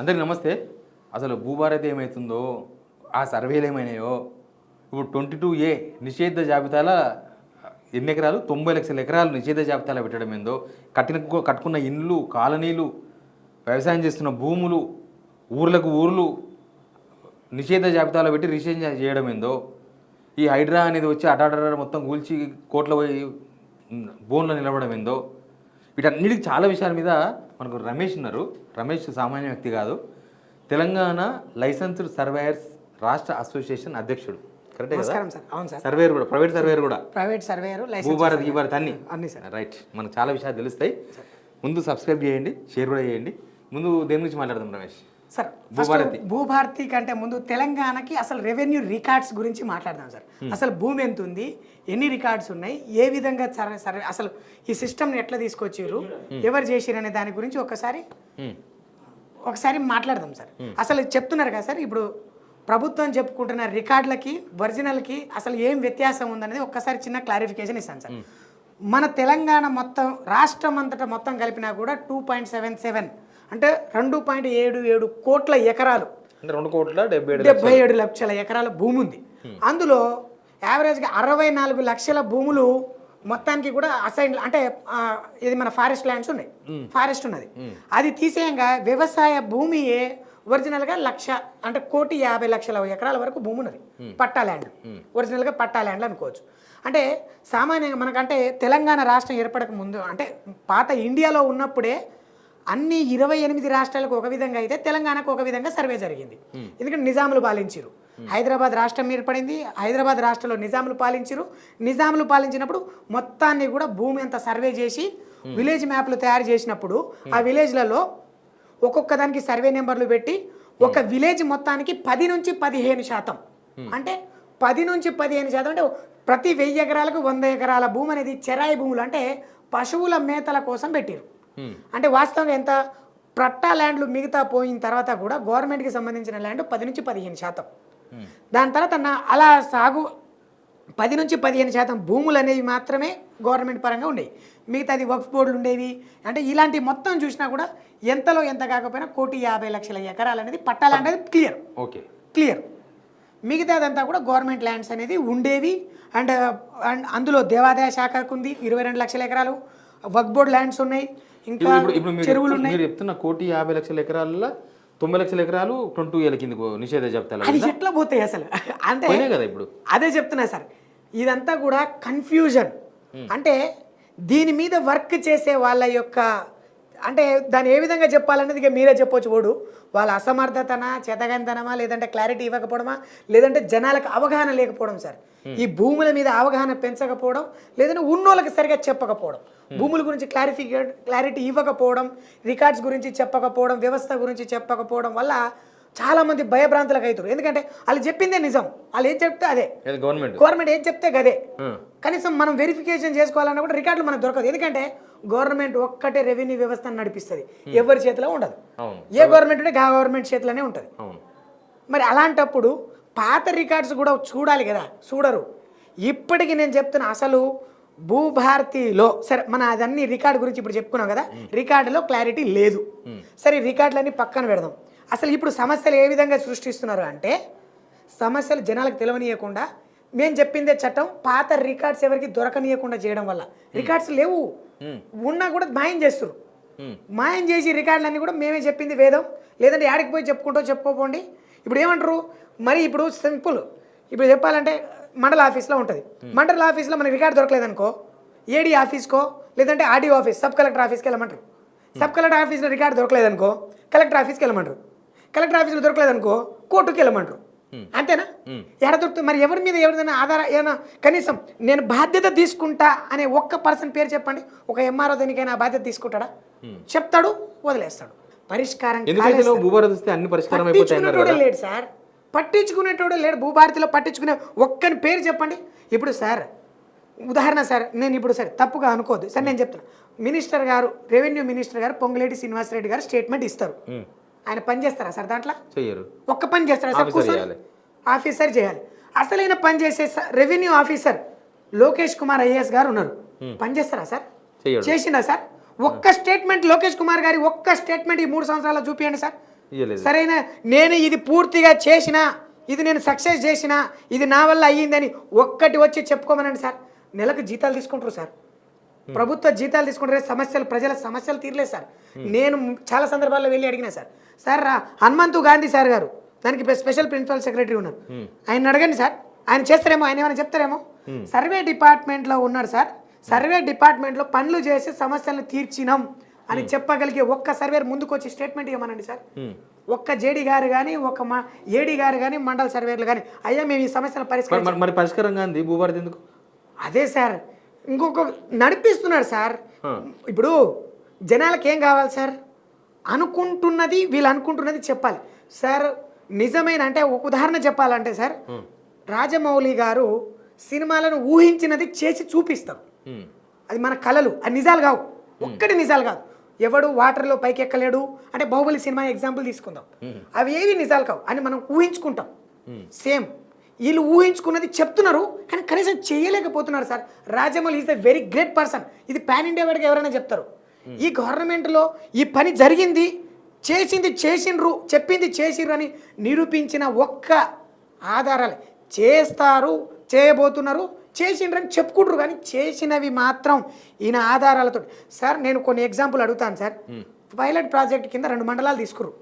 అందరికీ నమస్తే. అసలు భూభారతి ఏమవుతుందో, ఆ సర్వేలు ఏమైనాయో, ఇప్పుడు 22A నిషేధ జాబితాల ఎన్ని ఎకరాలు 90 లక్షల ఎకరాలు నిషేధ జాబితాలో పెట్టడం ఏందో, కట్టుకున్న ఇండ్లు, కాలనీలు, వ్యవసాయం చేస్తున్న భూములు, ఊర్లకు ఊర్లు నిషేధ జాబితాలో పెట్టి రిజిస్ట్రేషన్ చేయడం ఏందో, ఈ హైడ్రా అనేది వచ్చి అటాడర మొత్తం కూల్చి కోట్ల పోయి బోన్లో నిలబడడం ఏందో, వీటన్నిటికి చాలా విషయాల మీద మనకు రమేష్ ఉన్నారు. రమేష్ సామాన్య వ్యక్తి కాదు, తెలంగాణ లైసెన్స్డ్ సర్వేయర్స్ రాష్ట్ర అసోసియేషన్ అధ్యక్షుడు. కరెక్టే కదా? అవును సార్. సర్వేయర్ కూడా, ప్రైవేట్ సర్వేయర్ కూడా, ప్రైవేట్ సర్వేయర్, భూభారత్ గీభారత్ అన్ని సార్. రైట్. మనకు చాలా విషయాలు తెలుస్తాయి. ముందు సబ్స్క్రైబ్ చేయండి, షేర్ కూడా చేయండి. ముందు దేని గురించి మాట్లాడదాం రమేష్? సార్, భూభారతి. భూభారతి కంటే ముందు తెలంగాణకి అసలు రెవెన్యూ రికార్డ్స్ గురించి మాట్లాడదాం సార్. అసలు భూమి ఎంత ఉంది, ఎన్ని రికార్డ్స్ ఉన్నాయి, ఏ విధంగా సర్వే, అసలు ఈ సిస్టమ్ని ఎట్లా తీసుకొచ్చారు, ఎవరు చేసిరు అనే దాని గురించి ఒకసారి మాట్లాడదాం సార్. అసలు చెప్తున్నారు కదా సార్, ఇప్పుడు ప్రభుత్వం చెప్పుకుంటున్న రికార్డులకి ఒరిజినల్కి అసలు ఏం వ్యత్యాసం ఉందనేది ఒక్కసారి చిన్న క్లారిఫికేషన్ ఇస్తాను సార్. మన తెలంగాణ మొత్తం రాష్ట్రం అంతటా మొత్తం కలిపినా కూడా 2.77 అంటే 2.77 కోట్ల ఎకరాలు, 2,77 లక్షల ఎకరాల భూమి ఉంది. అందులో యావరేజ్గా 64 లక్షల భూములు మొత్తానికి కూడా అసైన్, అంటే ఇది మన ఫారెస్ట్ ల్యాండ్స్ ఉన్నాయి, ఫారెస్ట్ ఉన్నది. అది తీసేయంగా వ్యవసాయ భూమియే ఒరిజినల్గా 1,00,000 అంటే 1,50,00,000 ఎకరాల వరకు భూమి ఉన్నది. పట్టా ల్యాండ్, ఒరిజినల్గా పట్టా ల్యాండ్లు అనుకోవచ్చు. అంటే సామాన్యంగా మనకంటే తెలంగాణ రాష్ట్రం ఏర్పడక ముందు, అంటే పాత ఇండియాలో ఉన్నప్పుడే అన్ని 28 రాష్ట్రాలకు ఒక విధంగా అయితే తెలంగాణకు ఒక విధంగా సర్వే జరిగింది. ఎందుకంటే నిజాములు పాలించారు. హైదరాబాద్ రాష్ట్రం ఏర్పడింది, హైదరాబాద్ రాష్ట్రంలో నిజాములు పాలించారు. నిజాములు పాలించినప్పుడు మొత్తాన్ని కూడా భూమి అంతా సర్వే చేసి విలేజ్ మ్యాప్లు తయారు చేసినప్పుడు ఆ విలేజ్లలో ఒక్కొక్క దానికి సర్వే నెంబర్లు పెట్టి ఒక విలేజ్ మొత్తానికి 10 నుంచి 15% అంటే 10 నుంచి 15% అంటే ప్రతి 1000 ఎకరాలకు 100 ఎకరాల భూమి అనేది చెరాయి భూములు, అంటే పశువుల మేతల కోసం పెట్టారు. అంటే వాస్తవంగా ఎంత పట్టా ల్యాండ్లు మిగతా పోయిన తర్వాత కూడా గవర్నమెంట్కి సంబంధించిన ల్యాండ్ 10 నుంచి 15%. దాని తర్వాత అలా సాగు 10 నుంచి 15% భూములు అనేవి మాత్రమే గవర్నమెంట్ పరంగా ఉండేవి. మిగతాది వక్ఫ్ బోర్డులు ఉండేవి. అంటే ఇలాంటి మొత్తం చూసినా కూడా ఎంతలో ఎంత కాకపోయినా 1,50,00,000 ఎకరాలు అనేది పట్టా ల్యాండ్ అనేది క్లియర్. మిగతాదంతా కూడా గవర్నమెంట్ ల్యాండ్స్ అనేది ఉండేవి. అండ్ అందులో దేవాదాయ శాఖకు ఉంది 22 లక్షల ఎకరాలు, వక్ఫ్ బోర్డ్ ల్యాండ్స్ ఉన్నాయి, ఇంకా చెరువులు ఉన్నాయి. మీరు చెప్తున్న 1,50,00,000 ఎకరాల 90 లక్షల ఎకరాలు 22A కిందకు నిషేధ జాబితాలో అది ఎట్లా పోతాయి అసలు? అంటే కదా ఇప్పుడు అదే చెప్తున్నా సార్, ఇదంతా కూడా కన్ఫ్యూజన్. అంటే దీని మీద వర్క్ చేసే వాళ్ళ యొక్క, అంటే దాన్ని ఏ విధంగా చెప్పాలనేది ఇక మీరే చెప్పొచ్చు. ఓడు వాళ్ళ అసమర్థతనా, చేతగానితనమా, లేదంటే క్లారిటీ ఇవ్వకపోవడమా, లేదంటే జనాలకు అవగాహన లేకపోవడం సార్. ఈ భూముల మీద అవగాహన పెంచకపోవడం, లేదంటే ఉన్నోళ్ళకి సరిగా చెప్పకపోవడం, భూముల గురించి క్లారిటీ ఇవ్వకపోవడం, రికార్డ్స్ గురించి చెప్పకపోవడం, వ్యవస్థ గురించి చెప్పకపోవడం వల్ల చాలామంది భయభ్రాంతులకు అవుతారు. ఎందుకంటే వాళ్ళు చెప్పిందే నిజం, వాళ్ళు ఏం చెప్తే అదే, గవర్నమెంట్ ఏం చెప్తే గదే. కనీసం మనం వెరిఫికేషన్ చేసుకోవాలన్నా కూడా రికార్డులు మనకు దొరకదు. ఎందుకంటే గవర్నమెంట్ ఒక్కటే రెవెన్యూ వ్యవస్థను నడిపిస్తుంది, ఎవరి చేతిలో ఉండదు. ఏ గవర్నమెంట్ ఉంటే గవర్నమెంట్ చేతిలోనే ఉంటుంది. మరి అలాంటప్పుడు పాత రికార్డ్స్ కూడా చూడాలి కదా, చూడరు. ఇప్పటికీ నేను చెప్తున్నా, అసలు భూభారతిలో సరే మన అదన్నీ రికార్డు గురించి ఇప్పుడు చెప్పుకున్నాం కదా, రికార్డులో క్లారిటీ లేదు. సరే రికార్డులన్నీ పక్కన పెడదాం. అసలు ఇప్పుడు సమస్యలు ఏ విధంగా సృష్టిస్తున్నారు అంటే, సమస్యలు జనాలకు తెలియనీయకుండా మేము చెప్పిందే చట్టం, పాత రికార్డ్స్ ఎవరికి దొరకనీయకుండా చేయడం వల్ల రికార్డ్స్ లేవు, ఉన్నా కూడా మాయం చేస్తారు. మాయం చేసి రికార్డులన్నీ కూడా మేమే చెప్పింది వేదం, లేదంటే యాడికి పోయి చెప్పుకోపోండి. ఇప్పుడు ఏమంటారు మరి, ఇప్పుడు సింపుల్, ఇప్పుడు చెప్పాలంటే మండల ఆఫీస్లో ఉంటుంది. మండల ఆఫీస్లో మనకి రికార్డు దొరకలేదనుకో, ఏడీ ఆఫీస్కో లేదంటే ఆర్డీఓ ఆఫీస్, సబ్ కలెక్టర్ ఆఫీస్కి వెళ్ళమంటారు. సబ్ కలెక్టర్ ఆఫీస్లో రికార్డు దొరకలేదనుకో కలెక్టర్ ఆఫీస్కి వెళ్ళమంటారు. కలెక్టర్ ఆఫీస్లో దొరకలేదనుకో కోర్టుకి వెళ్ళమంటారు. అంతేనా? ఎక్కడ దొరుకుతుంది మరి? ఎవరి మీద ఎవరిదైనా ఆధార ఏమైనా కనీసం నేను బాధ్యత తీసుకుంటా అనే ఒక్క పర్సన్ పేరు చెప్పండి. ఒక ఎంఆర్ఓ దానికైనా బాధ్యత తీసుకుంటాడా? చెప్తాడు, వదిలేస్తాడు. పరిష్కారం లేడు సార్, పట్టించుకునేటోడు లేడు. భూభారతిలో పట్టించుకునే ఒక్కని పేరు చెప్పండి. ఇప్పుడు సార్ ఉదాహరణ సార్, నేను ఇప్పుడు సరే తప్పుగా అనుకోవద్దు సార్, నేను చెప్తాను. మినిస్టర్ గారు, రెవెన్యూ మినిస్టర్ గారు పొంగులేటి శ్రీనివాసరెడ్డి గారు స్టేట్మెంట్ ఇస్తారు. ఆయన పని చేస్తారా సార్? దాంట్లో ఒక్క పని చేస్తారా సార్? కూర్చొని ఆఫీసర్ చేయాలి. అసలైన పని చేసే revenue officer Lokesh Kumar IAS గారు ఉన్నారు. పని చేస్తారా సార్? చేసిండా సార్? ఒక్క స్టేట్మెంట్ లోకేష్ కుమార్ గారి ఒక్క స్టేట్మెంట్ ఈ 3 సంవత్సరాల్లో చూపియండి సార్. ఇయ్యలేదు. సరైన నేను ఇది పూర్తిగా చేసిన, ఇది నేను సక్సెస్ చేసిన, ఇది నా వల్ల అయ్యిందని ఒక్కటి వచ్చి చెప్పుకోమనండి సార్. నెలకు జీతాలు తీసుకుంటారు సార్, ప్రభుత్వ జీతాలు తీసుకుంటారు, సమస్యలు ప్రజల సమస్యలు తీరలేదు సార్. నేను చాలా సందర్భాల్లో వెళ్ళి అడిగినా sir. Sir Hanumanthu Gandhi sir గారు దానికి స్పెషల్ ప్రిన్సిపల్ సెక్రటరీ ఉన్నారు, ఆయన అడగండి సార్, ఆయన చేస్తారేమో, ఆయన ఏమైనా చెప్తారేమో. సర్వే డిపార్ట్మెంట్లో ఉన్నాడు సార్, సర్వే డిపార్ట్మెంట్లో పనులు చేసి సమస్యలను తీర్చినాం అని చెప్పగలిగే ఒక్క సర్వేర్ ముందుకు వచ్చి స్టేట్మెంట్ ఇవ్వమనండి సార్. ఒక్క జేడీ గారు కానీ, ఒక్క ఏడీ గారు కానీ, మండల సర్వేర్లు కానీ, అయ్యా మేము ఈ సమస్యలు పరిష్కరించాం. మరి పరిష్కారంగా ఉంది భూభారతి ఎందుకు? అదే సార్, ఇంకొక నడిపిస్తున్నాడు సార్. ఇప్పుడు జనాలకు ఏం కావాలి సార్, అనుకుంటున్నది వీళ్ళు అనుకుంటున్నది చెప్పాలి సార్. నిజమైన అంటే ఒక ఉదాహరణ చెప్పాలంటే సార్, రాజమౌళి గారు సినిమాలను ఊహించినది చేసి చూపిస్తారు, అది మన కళలు, అది నిజాలు కావు, ఒక్కటి నిజాలు కాదు. ఎవడు వాటర్లో పైకి ఎక్కలేడు అంటే బాహుబలి సినిమా ఎగ్జాంపుల్ తీసుకుందాం, అవి ఏవి నిజాలు కావు అని మనం ఊహించుకుంటాం. సేమ్ వీళ్ళు ఊహించుకున్నది చెప్తున్నారు కానీ కనీసం చేయలేకపోతున్నారు sir. Rajamouli is the very great person, ఇది పాన్ ఇండియా వాడికి ఎవరైనా చెప్తారు. ఈ గవర్నమెంట్లో ఈ పని జరిగింది, చేసింది చేసిండ్రు, చెప్పింది చేసిండ్రు అని నిరూపించిన ఒక్క ఆధారాలు చేస్తారు, చేయబోతున్నారు, చేసిండ్రని చెప్పుకుంటారు కానీ చేసినవి మాత్రం ఈయన ఆధారాలతో. సార్ నేను కొన్ని ఎగ్జాంపుల్ అడుగుతాను సార్. పైలట్ ప్రాజెక్ట్ కింద 2 మండలాలు తీసుకుర్రు,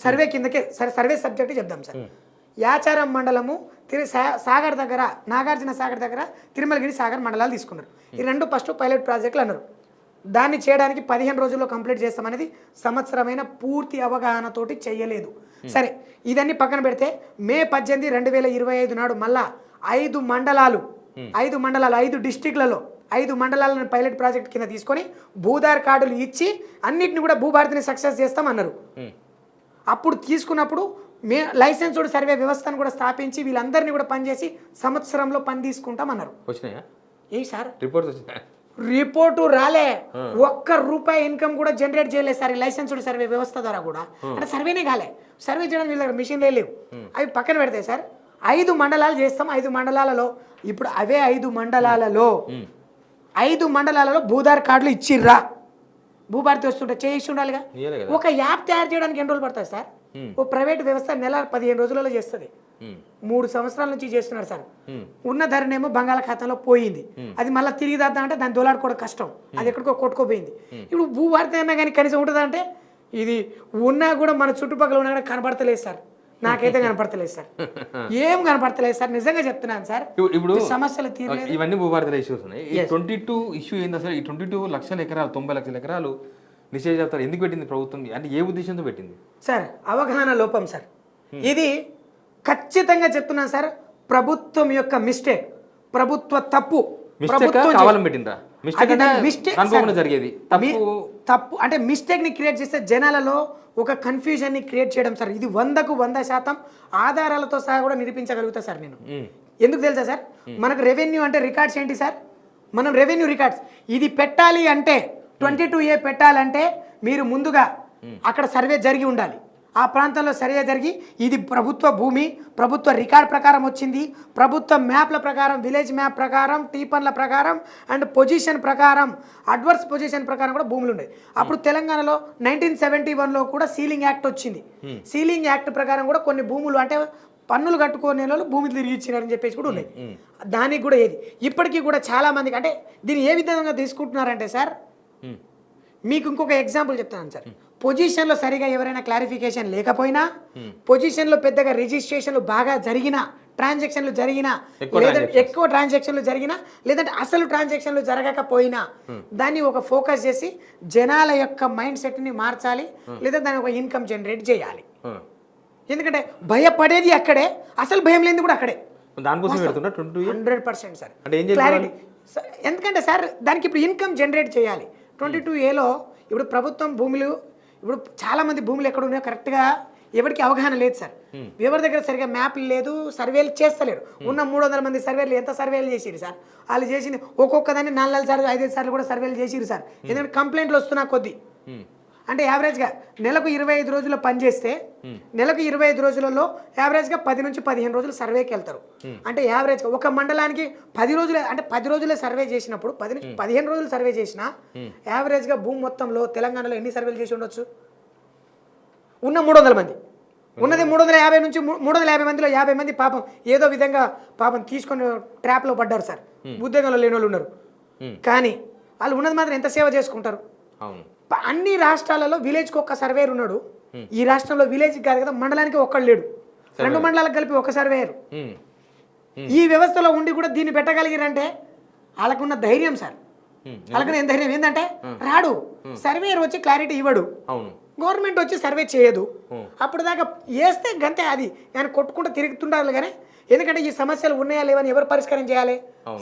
సర్వే కిందకే సర్వే సబ్జెక్ట్ చెప్దాం సార్. యాచారం మండలము సాగర్ దగ్గర, నాగార్జున సాగర్ దగ్గర తిరుమలగిరి సాగర్ మండలాలు తీసుకున్నారు. ఈ 2 ఫస్ట్ పైలట్ ప్రాజెక్టులు అన్నారు. దాన్ని చేయడానికి 15 రోజుల్లో కంప్లీట్ చేస్తామనేది సంవత్సరమైన పూర్తి అవగాహనతోటి చేయలేదు. సరే ఇదన్నీ పక్కన పెడితే మే 18, 2025 నాడు మళ్ళా 5 మండలాలు 5 డిస్టిక్లలో 5 మండలాలను పైలట్ ప్రాజెక్ట్ కింద తీసుకొని భూదార్ కార్డులు ఇచ్చి అన్నిటిని కూడా భూభారతిని సక్సెస్ చేస్తామన్నారు. అప్పుడు తీసుకున్నప్పుడు లైసెన్స్డ్ సర్వే వ్యవస్థను కూడా స్థాపించి వీళ్ళందరినీ కూడా పనిచేసి సంవత్సరంలో పని తీసుకుంటామన్నారు. వచ్చినాయా ఏ సార్ రిపోర్ట్? రిపోర్టు రాలే, ₹1 ఇన్కమ్ కూడా జనరేట్ చేయలేదు సార్ ఈ లైసెన్స్డ్ సర్వే వ్యవస్థ ద్వారా కూడా. అంటే సర్వేనే కాలే, సర్వే చేయడం వీళ్ళ దగ్గర మిషన్లే లేవు. అవి పక్కన పెడితే సార్ 5 మండలాలు చేస్తాం. 5 మండలాలలో ఇప్పుడు అవే 5 మండలాలలో భూదార్ కార్డులు ఇచ్చిర్రా, భూభారతి వస్తుంటే చేసి ఉండాలిగా. ఒక యాప్ తయారు చేయడానికి ఎన్ని రోజులు పడుతుంది సార్? ఓ ప్రైవేట్ వ్యవస్థ నెల 15 రోజులలో చేస్తుంది. 3 సంవత్సరాల నుంచి చేస్తున్నారు సార్. ఉన్న ధరనేమో బంగాళాఖాతంలో పోయింది, అది మళ్ళీ తిరిగి దాద్దా అంటే దాన్ని దోలాడుకోవడం కష్టం, అది ఎక్కడికో కొట్టుకోపోయింది. ఇప్పుడు భూభారతి అన్నా కానీ కనీసం ఉంటుందా అంటే ఇది ఉన్నా కూడా మన చుట్టుపక్కల ఉన్నా కూడా కనపడతలేదు సార్. నాకైతే కనపడతలేదు సార్, ఏం కనపడతలేదు సార్, నిజంగా చెప్తున్నాను సార్. ఇప్పుడు సమస్యలు తీరలేదు, ఇవన్నీ భూభారతిలో ఇష్యూస్ ఉన్నాయి. ఈ 22 ఇష్యూ ఏంది అసలు? ఈ 22 లక్షల ఎకరాలు 90 లక్షల ఎకరాలు నిషేధ జాబితా ఎందుకు పెట్టింది ప్రభుత్వం? అంటే ఏ ఉద్దేశంతో పెట్టింది సార్? అవగాహన లోపం సార్. ఇది ఖచ్చితంగా చెప్తున్నాను సార్, ప్రభుత్వం యొక్క మిస్టేక్, ప్రభుత్వ తప్పు. తప్పు అంటే మిస్టేక్ ని క్రియేట్ చేస్తే జనాలలో ఒక కన్ఫ్యూజన్ ని క్రియేట్ చేయడం సార్. ఇది 100కు 100% ఆధారాలతో సహా కూడా నిరూపించగలుగుతా సార్ నేను. ఎందుకు తెలుసా సార్? మనకు రెవెన్యూ అంటే రికార్డ్స్ ఏంటి సార్? మనం రెవెన్యూ రికార్డ్స్ ఇది పెట్టాలి అంటే 22A పెట్టాలంటే మీరు ముందుగా అక్కడ సర్వే జరిగి ఉండాలి, ఆ ప్రాంతంలో సర్వే జరిగి ఇది ప్రభుత్వ భూమి, ప్రభుత్వ రికార్డ్ ప్రకారం వచ్చింది, ప్రభుత్వ మ్యాప్ల ప్రకారం, విలేజ్ మ్యాప్ ప్రకారం, టీపన్ల ప్రకారం అండ్ పొజిషన్ ప్రకారం, అడ్వర్స్ పొజిషన్ ప్రకారం కూడా భూములు ఉన్నాయి. అప్పుడు తెలంగాణలో 1971లో కూడా సీలింగ్ యాక్ట్ వచ్చింది. సీలింగ్ యాక్ట్ ప్రకారం కూడా కొన్ని భూములు అంటే పన్నులు కట్టుకునే వాళ్ళు భూమి తిరిగి ఇచ్చినారని చెప్పేసి కూడా ఉన్నాయి. దానికి కూడా ఏది ఇప్పటికీ కూడా చాలా మందికి అంటే దీన్ని ఏ విధంగా తీసుకుంటున్నారంటే సార్, మీకు ఇంకొక ఎగ్జాంపుల్ చెప్తాను సార్. పొజిషన్లో సరిగా ఎవరైనా క్లారిఫికేషన్ లేకపోయినా, పొజిషన్లో పెద్దగా రిజిస్ట్రేషన్లు బాగా జరిగినా, ట్రాన్సాక్షన్లు జరిగినా, లేదంటే ఎక్కువ ట్రాన్సాక్షన్లు జరిగినా, లేదంటే అసలు ట్రాన్సాక్షన్లు జరగకపోయినా దాన్ని ఒక ఫోకస్ చేసి జనాల యొక్క మైండ్ సెట్ని మార్చాలి, లేదా దాన్ని ఒక ఇన్కమ్ జనరేట్ చేయాలి. ఎందుకంటే భయపడేది అక్కడే, అసలు భయం లేనిది కూడా అక్కడే. 100% సార్ క్లారిటీ. ఎందుకంటే సార్ దానికి ఇప్పుడు ఇన్కమ్ జనరేట్ చేయాలి. 22Aలో ఇప్పుడు ప్రభుత్వం భూములు, ఇప్పుడు చాలామంది భూములు ఎక్కడ ఉన్నాయో కరెక్ట్గా ఎవరికి అవగాహన లేదు సార్. ఎవరి దగ్గర సరిగా మ్యాప్లు లేదు, సర్వేలు చేస్తలేరు. ఉన్న 300 మంది సర్వేలు ఎంత సర్వేలు చేసిరు సార్? వాళ్ళు చేసింది ఒక్కొక్కదాన్ని 4 సార్లు 5 సార్లు కూడా సర్వేలు చేసిరు సార్. ఎందుకంటే కంప్లైంట్లు వస్తున్నా కొద్దీ. అంటే యావరేజ్గా నెలకు 25 రోజులు పనిచేస్తే నెలకు 25 రోజులలో యావరేజ్గా 10 నుంచి 15 రోజులు సర్వేకి వెళ్తారు. అంటే యావరేజ్గా ఒక మండలానికి 10 రోజులే, అంటే 10 రోజులే సర్వే చేసినప్పుడు 10 నుంచి 15 రోజులు సర్వే చేసినా యావరేజ్గా భూమి మొత్తంలో తెలంగాణలో ఎన్ని సర్వేలు చేసి ఉండొచ్చు? ఉన్న 300 మంది ఉన్నది 350 నుంచి 350 మందిలో 50 మంది పాపం ఏదో విధంగా పాపం తీసుకొని ట్రాప్లో పడ్డారు సార్. ఉద్యోగంలో లేని వాళ్ళు ఉన్నారు. కానీ వాళ్ళు ఉన్నది మాత్రం ఎంత సేవ చేసుకుంటారు. అన్ని రాష్ట్రాలలో విలేజ్కి ఒక్క సర్వేయర్ ఉన్నాడు. ఈ రాష్ట్రంలో విలేజ్ కాదు కదా, మండలానికి ఒక్కడు లేడు. 2 మండలాలకు కలిపి ఒక సర్వేయర్. ఈ వ్యవస్థలో ఉండి కూడా దీన్ని పెట్టగలిగారంటే వాళ్ళకున్న ధైర్యం సార్. వాళ్ళకున్న ఏం ధైర్యం ఏంటంటే రాడు సర్వేయర్ వచ్చి క్లారిటీ ఇవ్వడు, గవర్నమెంట్ వచ్చి సర్వే చేయదు. అప్పుడు దాకా వేస్తే గంతే, అది ఆయన కొట్టుకుంటూ తిరుగుతుండాలి. కానీ ఎందుకంటే ఈ సమస్యలు ఉన్నాయా లేవని ఎవరు పరిష్కారం చేయాలి?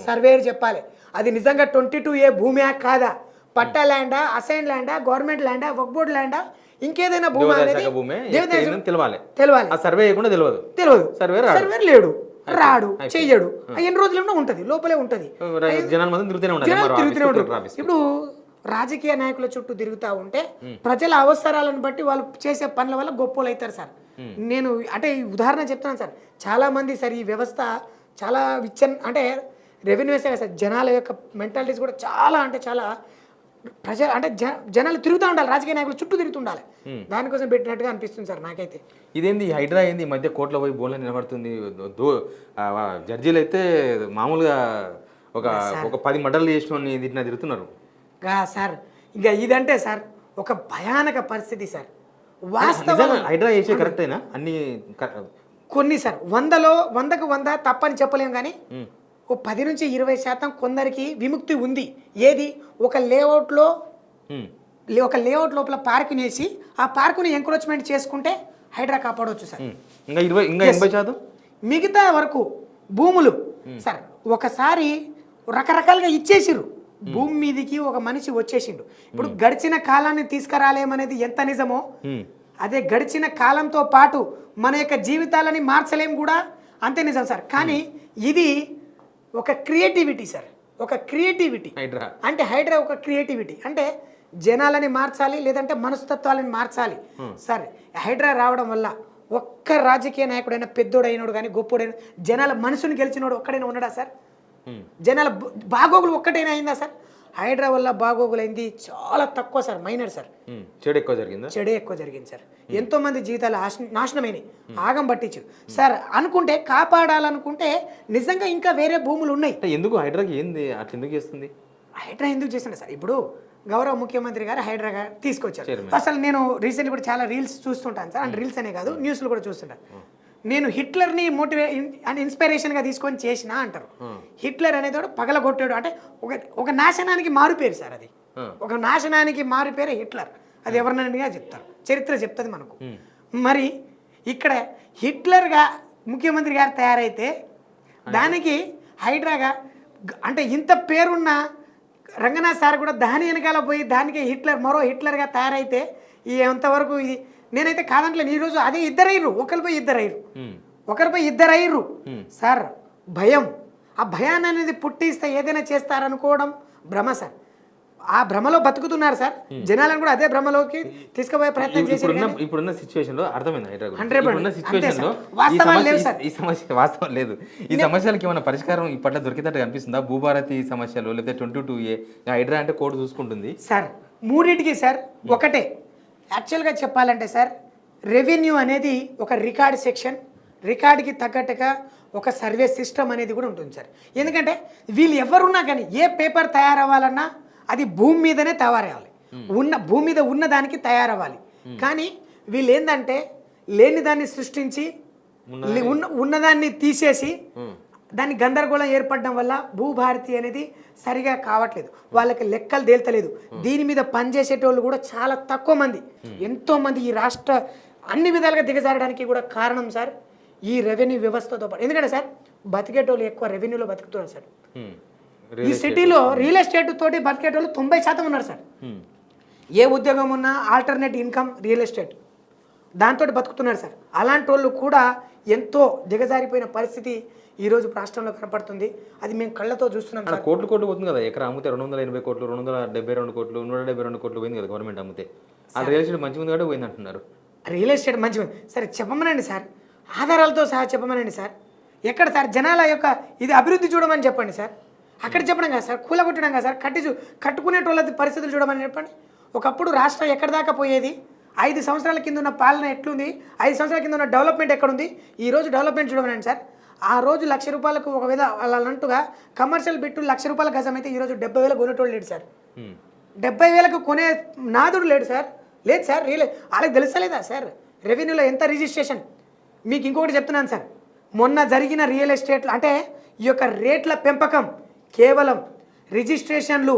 సర్వేయర్ చెప్పాలి. అది నిజంగా 22A భూమి కాదా, పట్టా ల్యాండా, అసైన్ ల్యాండా, గవర్నమెంట్ ల్యాండా, వక్ బోర్డ్ ల్యాండా, ఇంకేదైనా భూమి అనేది తెలియాలి. తెలియదు. సర్వేయర్ లేడు, రాడు, చెయ్యడు. ఎన్ని రోజులు ఉంటది, లోపలే ఉంటది, తిరుగుతూనే ఉంటారు. ఇప్పుడు రాజకీయ నాయకుల చుట్టూ తిరుగుతూ ఉంటే ప్రజల అవసరాలను బట్టి వాళ్ళు చేసే పనుల వల్ల గొప్పలు అవుతారు సార్. నేను అంటే ఈ ఉదాహరణ చెప్తున్నాను సార్. చాలా మంది సార్ ఈ వ్యవస్థ చాలా అంటే రెవెన్యూ వ్యవస్థ సార్, జనాల యొక్క మెంటాలిటీస్ కూడా చాలా అంటే చాలా అంటే జనాలు తిరుగుతూ ఉండాలి, రాజకీయ నాయకులు చుట్టూ తిరుగుతుండాలి. దానికోసం పెట్టినట్టుగా అనిపిస్తుంది సార్ నాకైతే. ఇదేంది హైడ్రా ఏంది మధ్య కోర్టులో పోయి బోన్లో నిలబడుతుంది. జడ్జీలు అయితే మామూలుగా ఒక 10 మర్డర్లు చేసిన తిట్టిన తిరుగుతున్నారు సార్. ఇంకా ఇదంటే సార్ ఒక భయానక పరిస్థితి సార్. వాస్తవం హైడ్రా చేసే కరెక్టేనా? అన్ని కొన్ని సార్ 100కు 100 తప్పని చెప్పలేము. కానీ ఓ 10 నుంచి 20% కొందరికి విముక్తి ఉంది. ఏది? ఒక లేఅవుట్ లోపల పార్కుని వేసి ఆ పార్కుని ఎంక్రోచ్మెంట్ చేసుకుంటే హైడ్రా కాపాడవచ్చు సార్. ఇంకా 80% మిగతా వరకు భూములు సార్ ఒకసారి రకరకాలుగా ఇచ్చేసిర్రు. భూమి మీదకి ఒక మనిషి వచ్చేసిండు. ఇప్పుడు గడిచిన కాలాన్ని తీసుకురాలేమనేది ఎంత నిజమో, అదే గడిచిన కాలంతో పాటు మన యొక్క జీవితాలని మార్చలేం కూడా అంతే నిజం సార్. కానీ ఇది ఒక క్రియేటివిటీ సార్, ఒక క్రియేటివిటీ. అంటే హైడ్రా ఒక క్రియేటివిటీ అంటే జనాలని మార్చాలి, లేదంటే మనస్తత్వాలని మార్చాలి సార్. హైడ్రా రావడం వల్ల ఒక్క రాజకీయ నాయకుడైనా, పెద్దోడైనడు కానీ, గొప్పోడైనా, జనాల మనసుని గెలిచినోడు ఒక్కడైనా ఉన్నాడా సార్? జనాల బాగోగులు ఒక్కటైనా అయిందా సార్? హైడ్రా వల్ల బాగోగులు అయింది చాలా తక్కువ సార్, మైనర్ సార్. చెడే ఎక్కువ జరిగింది సార్. ఎంతో మంది జీవితాలు నాశనమైనవి, ఆగం పట్టించు సార్. అనుకుంటే కాపాడాలనుకుంటే నిజంగా ఇంకా వేరే భూములు ఉన్నాయి. ఎందుకు హైడ్రాకి ఏంది అట్లా ఎందుకు చేస్తుంది? హైడ్రా ఎందుకు చేస్తున్నా సార్? ఇప్పుడు గౌరవ ముఖ్యమంత్రి గారు హైడ్రా తీసుకొచ్చారు. అసలు నేను రీసెంట్గా కూడా చాలా రీల్స్ చూస్తుంటాను సార్. అంటే రీల్స్ అనే కాదు, న్యూస్లు కూడా చూస్తుంటాను. నేను హిట్లర్ని ఇన్స్పిరేషన్గా తీసుకొని చేసిన అంటారు. హిట్లర్ అనేవాడు పగలగొట్టాడు అంటే ఒక నాశనానికి మారుపేరు సార్. అది ఒక నాశనానికి మారుపేరే హిట్లర్. అది ఎవరినైనా చెప్తారు, చరిత్ర చెప్తుంది మనకు. మరి ఇక్కడ హిట్లర్గా ముఖ్యమంత్రి గారు తయారైతే దానికి హైడ్రాగా అంటే ఇంత పేరున్న రంగనాథ్ సార్ కూడా దాని వెనకాల పోయి దానికి మరో హిట్లర్గా తయారైతే ఈ ఎంతవరకు ఇది నేనైతే కాదంటలే. ఈరోజు అదే ఇద్దరయ్యారు, ఒకరిపై ఇద్దరయ్యారు సార్. భయం, ఆ భయాన్ని అనేది పుట్టిస్తే ఏదైనా చేస్తారనుకోవడం భ్రమ సార్. ఆ భ్రమలో బతుకుతున్నారు సార్. జనాలను కూడా అదే భ్రమలోకి తీసుకుపోయే ప్రయత్నం చేశారు. ఇప్పుడున్న సిచ్యువేషన్ లో అర్థమైంది. వాస్తవం లేదు. ఈ సమస్యలకి ఏమైనా పరిష్కారం ఇప్పట్లో దొరికేటట్టు కనిపిస్తుందా? భూభారతి సమస్యలు లేకపోతే 22A హైడ్రా అంటే కోడ్ చూసుకుంటుంది సార్. మూడింటికి సార్ ఒకటే. యాక్చువల్గా చెప్పాలంటే సార్, రెవెన్యూ అనేది ఒక రికార్డ్ సెక్షన్, రికార్డుకి తగ్గట్టుగా ఒక సర్వే సిస్టమ్ అనేది కూడా ఉంటుంది సార్. ఎందుకంటే వీళ్ళు ఎవరున్నా కానీ ఏ పేపర్ తయారవ్వాలన్నా అది భూమి మీదనే తయారవ్వాలి, భూమి మీద ఉన్నదానికి తయారవ్వాలి. కానీ వీళ్ళు ఏంటంటే లేని దాన్ని సృష్టించి ఉన్నదాన్ని తీసేసి దాన్ని గందరగోళం ఏర్పడడం వల్ల భూభారతి అనేది సరిగా కావట్లేదు. వాళ్ళకి లెక్కలు తేల్తలేదు. దీని మీద పనిచేసేటోళ్ళు కూడా చాలా తక్కువ మంది. ఎంతో మంది ఈ రాష్ట్ర అన్ని విధాలుగా దిగజారడానికి కూడా కారణం సార్ ఈ రెవెన్యూ వ్యవస్థతో పాటు. ఎందుకంటే సార్ బతికేటోళ్ళు ఎక్కువ రెవెన్యూలో బతుకుతున్నారు సార్. ఈ సిటీలో రియల్ ఎస్టేట్ తోటి బతికేటోళ్ళు 90% ఉన్నారు సార్. ఏ ఉద్యోగం ఉన్నా ఆల్టర్నేట్ ఇన్కమ్ రియల్ ఎస్టేట్, దాంతో బతుకుతున్నారు సార్. అలాంటి వాళ్ళు కూడా ఎంతో దిగజారిపోయిన పరిస్థితి ఈరోజు రాష్ట్రంలో కనపడుతుంది. అది మేము కళ్ళతో చూస్తున్నాం సార్. కోట్లు పోతుంది కదా, ఎకరా అమ్మితే 280 కోట్లు, 272 కోట్లు, 172 కోట్లు పోయింది కదా గవర్నమెంట్ అమ్మితే. ఆ రియల్ ఎస్టేట్ మంచిగా ఉంది కూడా పోయింది అంటున్నారు. రియల్ ఎస్టేట్ మంచిగా సరే చెప్పమనండి సార్, ఆధారాలతో సహా చెప్పమనండి సార్. ఎక్కడ సార్ జనాల యొక్క ఇది అభివృద్ధి చూడమని చెప్పండి సార్. అక్కడ చెప్పడం కదా సార్, కూలగొట్టడం కదా సార్, కట్టుకునేటోళ్ళ పరిస్థితులు చూడమని చెప్పండి. ఒకప్పుడు రాష్ట్రం ఎక్కడి దాకా పోయేది, 5 సంవత్సరాల కింద ఉన్న పాలన ఎట్లుంది, 5 సంవత్సరాల కింద ఉన్న డెవలప్మెంట్ ఎక్కడుంది, ఈ రోజు డెవలప్మెంట్ చూడమనండి సార్. ఆ రోజు 1,00,000 రూపాయలకు ఒక విధ వాళ్ళు అన్నట్టుగా కమర్షియల్ బిట్టు 1,00,000 రూపాయల గజం అయితే ఈరోజు 70,000 కొనేటోళ్ళు లేడు సార్. 70,000కు కొనే నాదుడు లేడు సార్. లేదు సార్, వాళ్ళకి తెలుస్తలేదా సార్ రెవెన్యూలో ఎంత రిజిస్ట్రేషన్. మీకు ఇంకొకటి చెప్తున్నాను సార్, మొన్న జరిగిన రియల్ ఎస్టేట్లో అంటే ఈ యొక్క రేట్ల పెంపకం కేవలం రిజిస్ట్రేషన్లు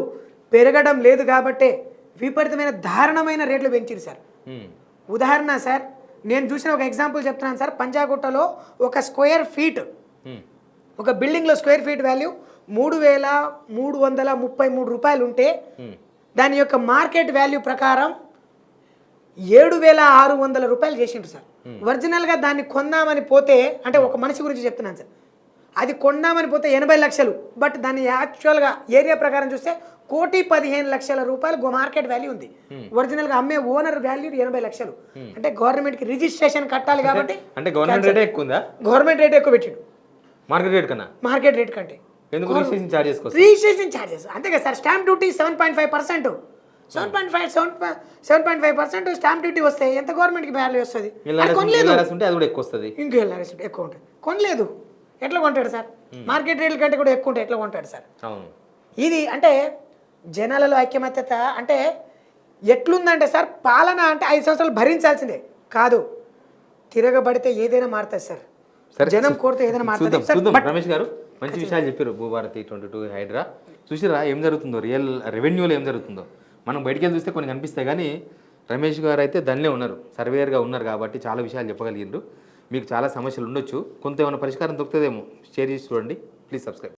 పెరగడం లేదు కాబట్టే విపరీతమైన దారుణమైన రేట్లు పెంచారు సార్. ఉదాహరణ సార్, నేను చూసిన ఒక ఎగ్జాంపుల్ చెప్తున్నాను సార్. పంజాగుట్టలో ఒక స్క్వేర్ ఫీట్, ఒక బిల్డింగ్లో స్క్వేర్ ఫీట్ వాల్యూ 3,333 రూపాయలు ఉంటే దాని యొక్క మార్కెట్ వాల్యూ ప్రకారం 7,600 రూపాయలు చేసిండ్రు సార్. ఒరిజినల్గా దాన్ని కొందామని పోతే, అంటే ఒక మనిషి గురించి చెప్తున్నాను సార్, అది కొందామని పోతే 80 లక్షలు, బట్ దాన్ని యాక్చువల్గా ఏరియా ప్రకారం చూస్తే 1,15,00,000 రూపాయలు మార్కెట్ వాల్యూ ఉంది. ఒరిజినల్గా అమ్మే ఓనర్ వాల్యూ 80 లక్షలు. అంటే గవర్నమెంట్కి రిజిస్ట్రేషన్ కట్టాలి కాబట్టి, అంటే గవర్నమెంట్ రేట్ ఎక్కువ ఉందా? గవర్నమెంట్ రేట్ ఎక్కువ పెట్టిండు మార్కెట్ రేట్ కన్నా. మార్కెట్ రేట్ కంటే ఎందుకు రిజిస్ట్రేషన్ చార్జెస్? రిజిస్ట్రేషన్ ఛార్జెస్ అంతే కదా sir. Stamp duty 7.5%, 7.5% stamp duty వస్తే ఎంత గవర్నమెంట్కి వాల్యూ వస్తుంది? కొనలేదు, అది కూడా ఎక్కువ వస్తుంది. ఇంకో ఎక్కువ ఉంటుంది. కొనలేదు, ఎట్లా కొంటాడు సార్? మార్కెట్ రేట్ల కంటే కూడా ఎక్కువ ఉంటాయి, ఎట్లా కొంటాడు సార్? ఇది అంటే జనాలలో ఐక్యమత్యత అంటే ఎట్లుందంటే సార్, పాలన అంటే 5 సంవత్సరాలు భరించాల్సిందే కాదు, తిరగబడితే ఏదైనా మారుతుంది సార్. జనం కోరితే ఏదైనా మారుతుంది. రమేష్ గారు మంచి విషయాలు చెప్పారు. భూభారతి 22 హైడ్రా చూసిరా ఏం జరుగుతుందో, రియల్ రెవెన్యూలో ఏం జరుగుతుందో. మనం బయటికి వెళ్ళి చూస్తే కొన్ని కనిపిస్తాయి, కానీ రమేష్ గారు అయితే దానిలో ఉన్నారు, సర్వేయర్గా ఉన్నారు కాబట్టి చాలా విషయాలు చెప్పగలిగిండ్రు. మీకు చాలా సమస్యలు ఉండొచ్చు, కొంత ఏమైనా పరిష్కారం దొరుకుతుందేమో. షేర్ చేసి చూడండి. Please subscribe.